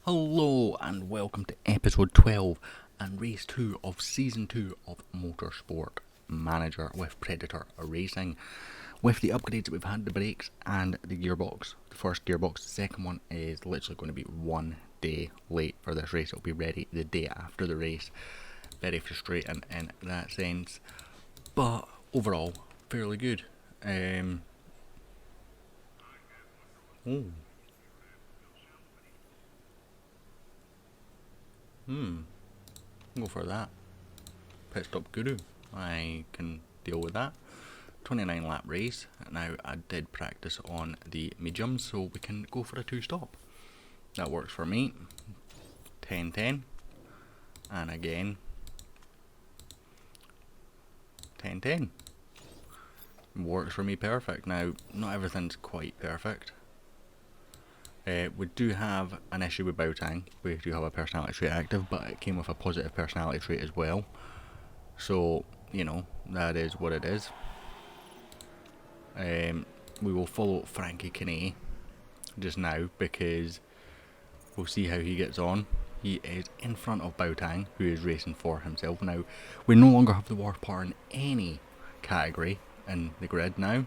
Hello and welcome to episode 12 and race 2 of season 2 of Motorsport Manager with Predator Racing. With the upgrades that we've had, the brakes and the gearbox. The first gearbox, the second one is literally going to be 1 day late for this race. It'll be ready the day after the race. Very frustrating in that sense, but overall fairly good. Go for that. Pit stop guru. I can deal with that. 29 lap race. Now I did practice on the mediums, so we can go for a 2-stop. That works for me. 10-10. And again 10-10. Works for me perfect. Now, not everything's quite perfect. We do have an issue with Baotang. We do have a personality trait active, but it came with a positive personality trait as well. So, that is what it is. We will follow Frankie Kinney just now because we'll see how he gets on. He is in front of Baotang, who is racing for himself. Now, we no longer have the worst part in any category in the grid now,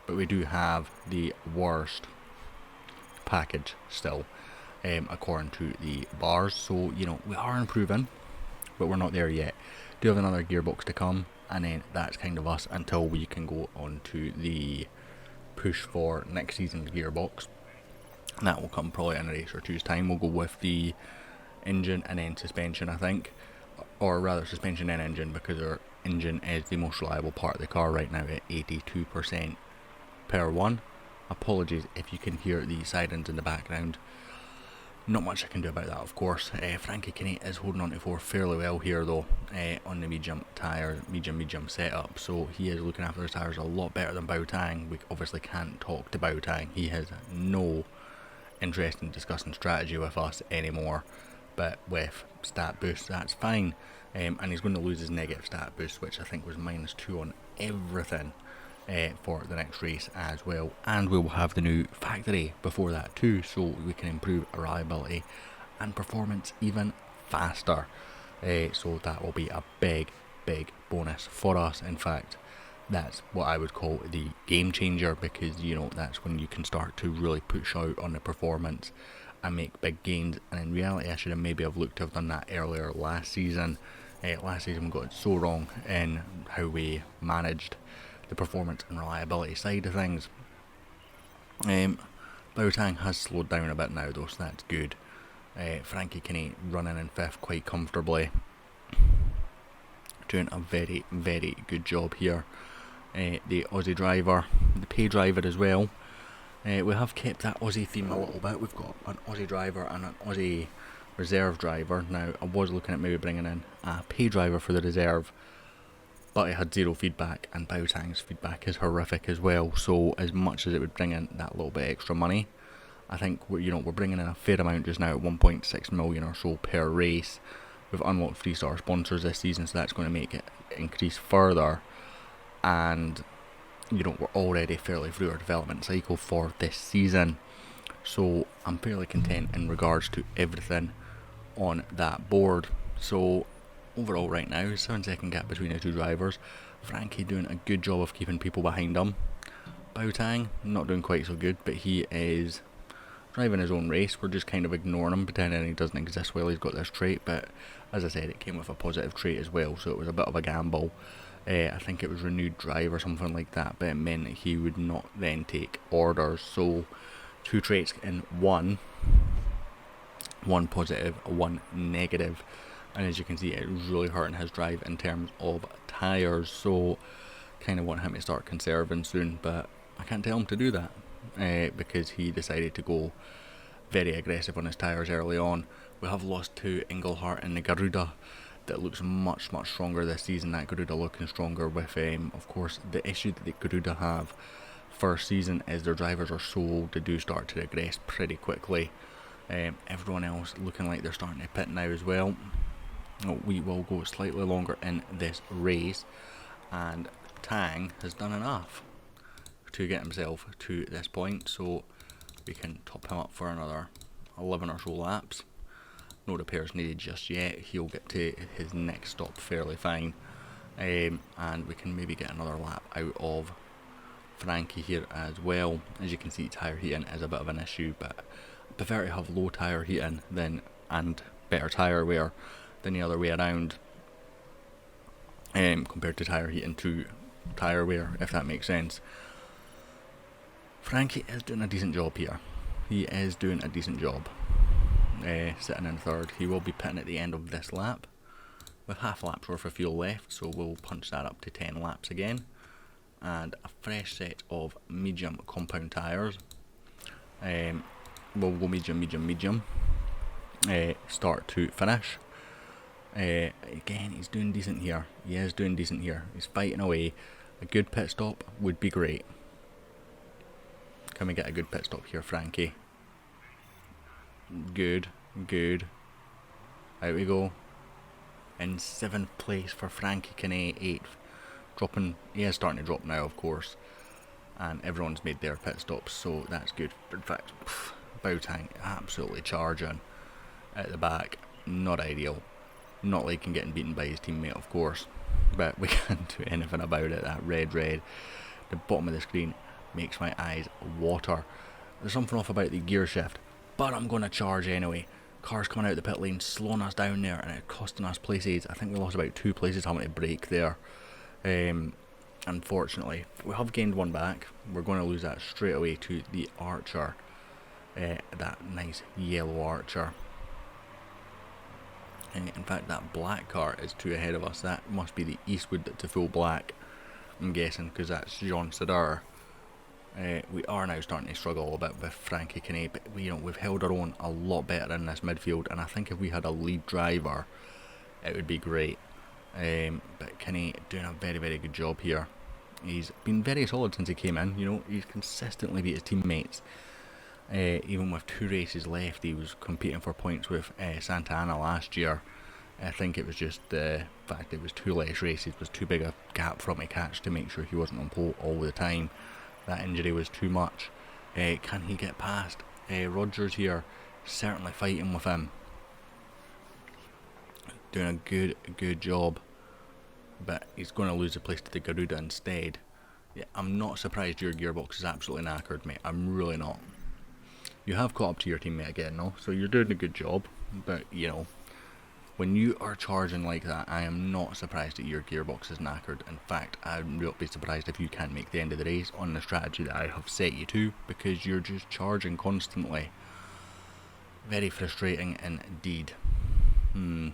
but we do have the worst package still, according to the bars. So, we are improving, but we're not there yet. Do have another gearbox to come, and then that's kind of us until we can go on to the push for next season's gearbox. And that will come probably in a race or two's time. We'll go with the engine and then suspension, I think, or rather suspension and engine, because our engine is the most reliable part of the car right now at 82% per 1. Apologies if you can hear the sirens in the background. Not much I can do about that, of course. Frankie Kinney is holding on to 4 fairly well here though, on the medium tyre, medium setup. So he is looking after his tyres a lot better than Baotang. We obviously can't talk to Baotang. He has no interest in discussing strategy with us anymore. But with stat boost, that's fine. And he's going to lose his negative stat boost, which I think was -2 on everything. For the next race as well, and we will have the new factory before that too, so we can improve reliability and performance even faster. So that will be a big bonus for us. In fact, that's what I would call the game changer, because that's when you can start to really push out on the performance and make big gains. And in reality, I should have looked to have done that earlier last season. Last season we got it so wrong in how we managed the performance and reliability side of things. Baotang has slowed down a bit now though, so that's good. Frankie Kinney running in 5th quite comfortably, doing a very good job here. The Aussie driver, the pay driver as well. We have kept that Aussie theme a little bit. We've got an Aussie driver and an Aussie reserve driver. Now I was looking at maybe bringing in a pay driver for the reserve, but it had 0 feedback, and Baotang's feedback is horrific as well. So as much as it would bring in that little bit extra money, I think we're bringing in a fair amount just now at 1.6 million or so per race. We've unlocked 3-star sponsors this season, so that's going to make it increase further. And we're already fairly through our development cycle for this season, so I'm fairly content in regards to everything on that board. So overall right now, 7-second gap between the two drivers. Frankie doing a good job of keeping people behind him. Baotang not doing quite so good, but he is driving his own race. We're just kind of ignoring him, pretending he doesn't exist while he's got this trait. But as I said, it came with a positive trait as well, so it was a bit of a gamble. I think it was renewed drive or something like that, but it meant that he would not then take orders. So 2 traits in one positive, 1 negative. And as you can see, it's really hurting his drive in terms of tyres, so kind of want him to start conserving soon, but I can't tell him to do that because he decided to go very aggressive on his tyres early on. We have lost to Engelhart in the Garuda. That looks much stronger this season. That Garuda looking stronger with, of course, the issue that the Garuda have first season is their drivers are so old, they do start to regress pretty quickly. Everyone else looking like they're starting to pit now as well. We will go slightly longer in this race, and Tang has done enough to get himself to this point, so we can top him up for another 11 or so laps. No repairs needed just yet. He'll get to his next stop fairly fine. And we can maybe get another lap out of Frankie here as well. As you can see, tyre heating is a bit of an issue, but I prefer to have low tyre heating and better tyre wear than the other way around, compared to tyre heating to tyre wear, if that makes sense. Frankie is doing a decent job here. He is doing a decent job. Sitting in third. He will be pitting at the end of this lap with half a lap's worth of fuel left, so we'll punch that up to 10 laps again. And a fresh set of medium compound tyres. We'll go medium, start to finish. Again, he's doing decent here. He is doing decent here. He's fighting away. A good pit stop would be great. Can we get a good pit stop here, Frankie? Good. Out we go. In 7th place for Frankie Kinney, 8th. He is starting to drop now, of course. And everyone's made their pit stops, so that's good. In fact, Boateng absolutely charging at the back. Not ideal. Not liking getting beaten by his teammate, of course. But we can't do anything about it. That red, the bottom of the screen makes my eyes water. There's something off about the gear shift, but I'm going to charge anyway. Cars coming out of the pit lane, slowing us down there, and it costing us places. I think we lost about 2 places having to brake there. Unfortunately, we have gained one back. We're going to lose that straight away to the Archer. That nice yellow Archer. In fact, that black car is 2 ahead of us. That must be the Eastwood that's a full black, I'm guessing, because that's Jean Sadar. We are now starting to struggle a bit with Frankie Kinney, but we've held our own a lot better in this midfield, and I think if we had a lead driver, it would be great. But Kinney doing a very, very good job here. He's been very solid since he came in. He's consistently beat his teammates. Even with 2 races left, he was competing for points with Santa Ana last year. I think it was just the fact it was 2 less races was too big a gap for him to catch to make sure he wasn't on pole all the time. That injury was too much. Can he get past Rogers here? Certainly fighting with him. Doing a good job. But he's going to lose the place to the Garuda instead. Yeah, I'm not surprised your gearbox is absolutely knackered, mate. I'm really not. You have caught up to your teammate again, though, so you're doing a good job. But, when you are charging like that, I am not surprised that your gearbox is knackered. In fact, I would be surprised if you can't make the end of the race on the strategy that I have set you to, because you're just charging constantly. Very frustrating indeed. Kind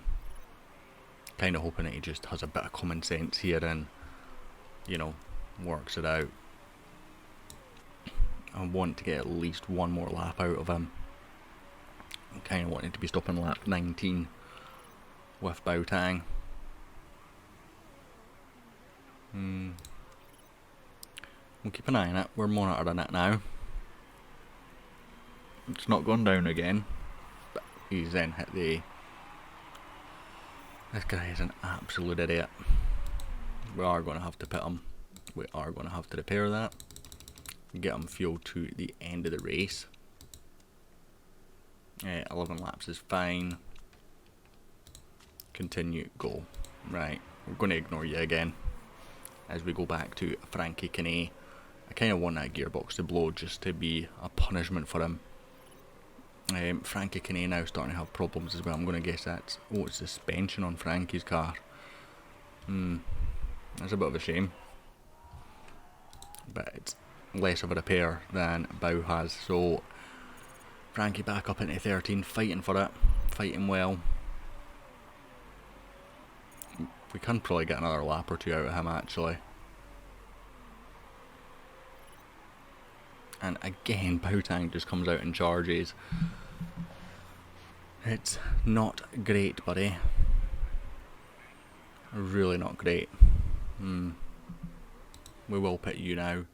of hoping that he just has a bit of common sense here and, works it out. I want to get at least one more lap out of him. I'm kind of wanting to be stopping lap 19 with Boateng. We'll keep an eye on it. We're monitoring it now. It's not gone down again, but he's then hit the... This guy is an absolute idiot. We are going to have to pit him. We are going to have to repair that. Get him fuel to the end of the race. 11 laps is fine. Continue, go. Right, we're going to ignore you again as we go back to Frankie Kinney. I kind of want that gearbox to blow just to be a punishment for him. Frankie Kinney now starting to have problems as well. I'm going to guess that's... it's suspension on Frankie's car. That's a bit of a shame. But it's less of a repair than Bow has. So, Frankie back up into 13, fighting for it. Fighting well. We can probably get another lap or 2 out of him, actually. And again, Boateng just comes out and charges. It's not great, buddy. Really not great. We will pit you now.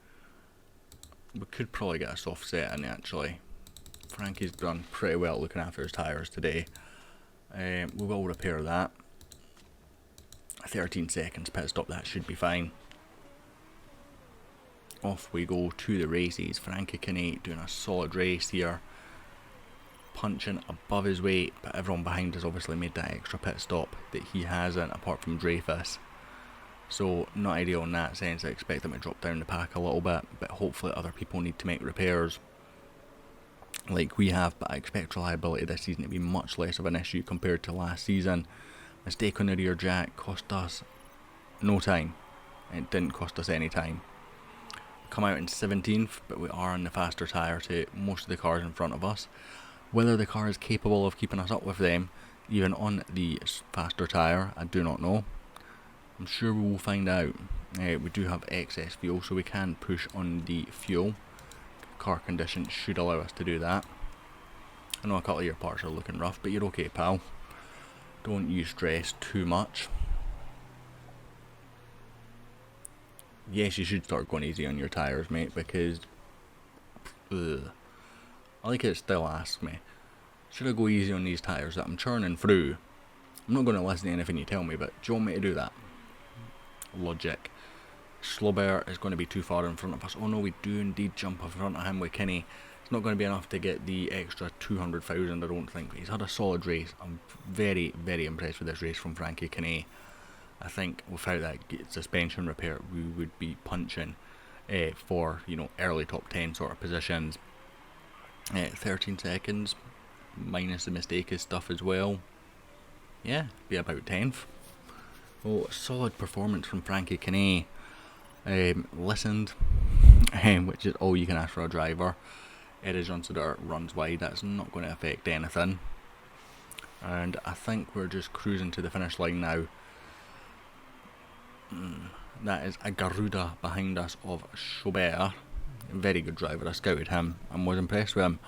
We could probably get a soft set in, actually. Frankie's done pretty well looking after his tyres today. We will repair that. 13 seconds pit stop, that should be fine. Off we go to the races. Frankie Kinney doing a solid race here. punching above his weight, but everyone behind has obviously made that extra pit stop that he hasn't, apart from Dreyfus. So not ideal in that sense. I expect them to drop down the pack a little bit, but hopefully other people need to make repairs like we have. But I expect reliability this season to be much less of an issue compared to last season. Mistake on the rear jack cost us no time. It didn't cost us any time. Come out in 17th, but we are on the faster tyre to most of the cars in front of us. Whether the car is capable of keeping us up with them, even on the faster tyre, I do not know. I'm sure we will find out. We do have excess fuel, so we can push on the fuel. Car condition should allow us to do that. I know a couple of your parts are looking rough, but you're okay, pal. Don't you stress too much. Yes, you should start going easy on your tyres, mate, because I like it still asks me, should I go easy on these tyres that I'm churning through? I'm not going to listen to anything you tell me, but do you want me to do that? Logic. Slobber is going to be too far in front of us. Oh no, we do indeed jump in front of him with Kinney. It's not going to be enough to get the extra 200,000, I don't think. He's had a solid race. I'm very, very impressed with this race from Frankie Kinney. I think without that suspension repair, we would be punching for, early top 10 sort of positions. 13 seconds, minus the mistake stuff as well. Yeah, be about 10th. Oh, solid performance from Frankie Kinney. Listened, which is all you can ask for a driver. Eddie Johnson runs wide, that's not going to affect anything. And I think we're just cruising to the finish line now. That is a Garuda behind us of Schobert. Very good driver. I scouted him and was impressed with him.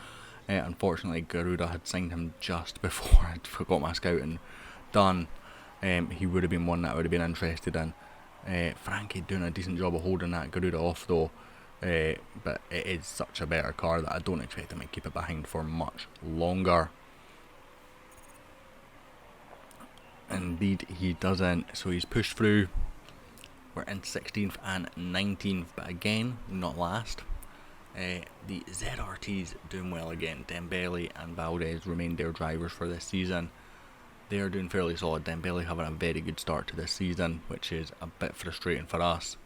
Unfortunately, Garuda had signed him just before I'd forgot my scouting done. He would have been one that I would have been interested in. Frankie doing a decent job of holding that Garuda off though. But it is such a better car that I don't expect him to keep it behind for much longer. Indeed, he doesn't. So he's pushed through. We're in 16th and 19th, but again, not last. The ZRTs doing well again. Dembele and Valdez remain their drivers for this season. They are doing fairly solid. Dembele having a very good start to this season, which is a bit frustrating for us.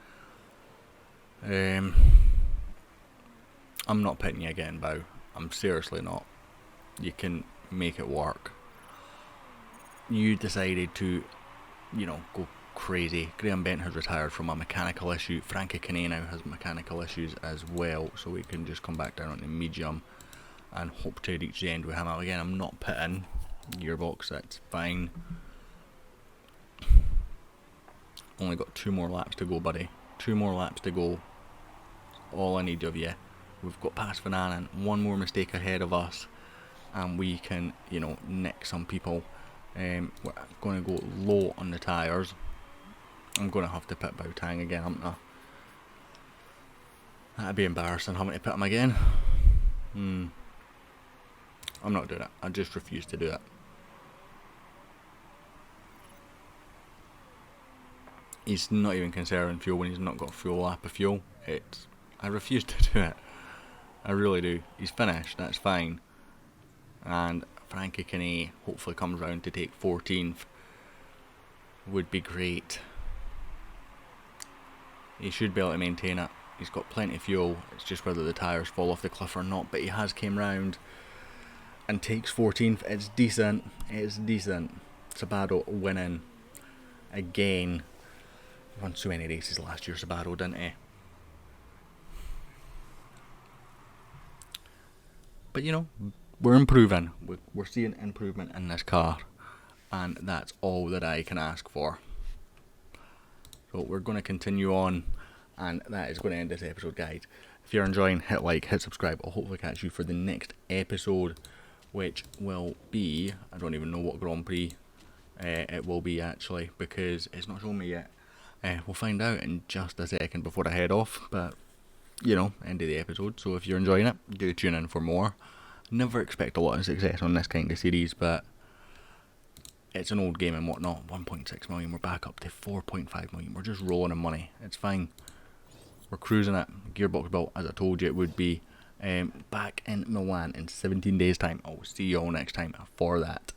I'm not pitting you again, Bow. I'm seriously not. You can make it work. You decided to, go crazy. Graham Bent has retired from a mechanical issue. Frankie Kinney now has mechanical issues as well, so we can just come back down on the medium and hope to reach the end with him. Again, I'm not pitting gearbox, that's fine. Only got 2 more laps to go, buddy. 2 more laps to go. All I need of you. We've got past Van Anen, 1 more mistake ahead of us, and we can, nick some people. We're going to go low on the tyres. I'm going to have to pit Boateng again, haven't I? That'd be embarrassing having to pit him again. I'm not doing it. I just refuse to do it. He's not even conserving fuel when he's not got a full lap of fuel. I refuse to do it. I really do. He's finished, that's fine. And Frankie Kinney hopefully comes round to take 14th. Would be great. He should be able to maintain it. He's got plenty of fuel. It's just whether the tyres fall off the cliff or not. But he has came round and takes 14th. It's decent. It's decent. Sabato winning again. He won so many races last year, Sabato, didn't he? But we're improving. We're seeing improvement in this car, and that's all that I can ask for. So we're going to continue on, and that is going to end this episode, guys. If you're enjoying, hit like, hit subscribe. I'll hopefully catch you for the next episode, which will be, I don't even know what Grand Prix it will be actually, because it's not showing me yet. We'll find out in just a second before I head off, but end of the episode. So if you're enjoying it, do tune in for more. Never expect a lot of success on this kind of series, but it's an old game and whatnot. 1.6 million, we're back up to 4.5 million. We're just rolling in money. It's fine. We're cruising it. Gearbox built, as I told you it would be. back in Milan in 17 days' time. I'll see you all next time for that.